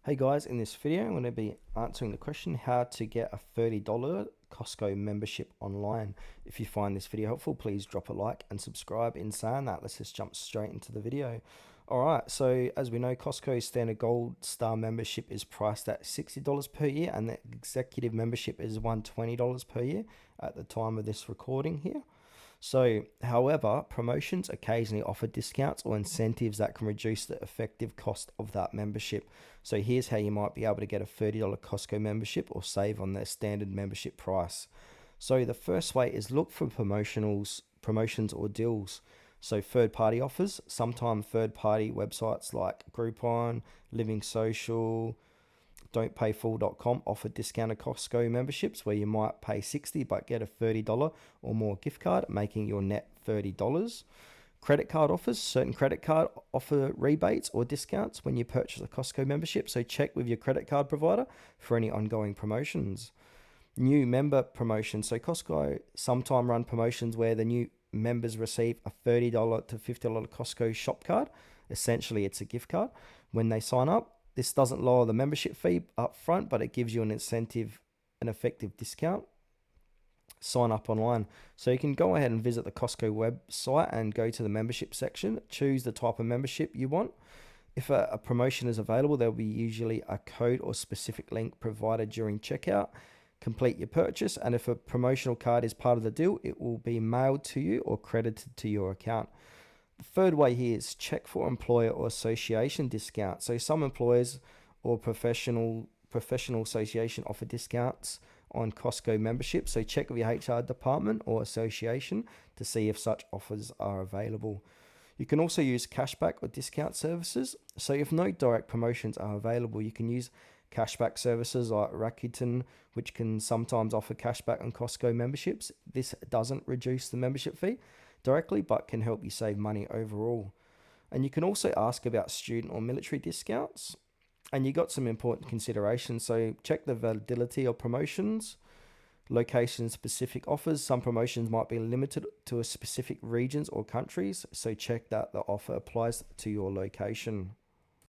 Hey guys, in this video I'm going to be answering the question how to get a $30 Costco membership online. If you find this video helpful, please drop a like and subscribe. In saying that, let's just jump straight into the video. Alright, so as we know, Costco's standard gold star membership is priced at $60 per year, and the executive membership is $120 per year at the time of this recording here. So, however, promotions occasionally offer discounts or incentives that can reduce the effective cost of that membership. So, here's how you might be able to get a $30 Costco membership or save on their standard membership price. So, the first way is look for promotions or deals. So, third party offers, sometimes third party websites like Groupon, Living Social, don'tpayfull.com offer discounted Costco memberships where you might pay $60 but get a $30 or more gift card, making your net $30. Credit card offers, certain credit card offer rebates or discounts when you purchase a Costco membership, so check with your credit card provider for any ongoing promotions. New member promotions, so Costco sometimes run promotions where the new members receive a $30 to $50 Costco shop card. Essentially, it's a gift card when they sign up. This doesn't lower the membership fee up front, but it gives you an incentive, an effective discount. Sign up online. So you can go ahead and visit the Costco website and go to the membership section. Choose the type of membership you want. If a promotion is available, there will be usually a code or specific link provided during checkout. Complete your purchase, and if a promotional card is part of the deal, it will be mailed to you or credited to your account. The third way here is check for employer or association discounts. So some employers or professional association offer discounts on Costco membership. So check with your HR department or association to see if such offers are available. You can also use cashback or discount services. So if no direct promotions are available, you can use cashback services like Rakuten, which can sometimes offer cashback on Costco memberships. This doesn't reduce the membership fee directly, but can help you save money overall. And you can also ask about student or military discounts. And you got some important considerations. So check the validity of promotions, location specific offers. Some promotions might be limited to a specific regions or countries, so check that the offer applies to your location.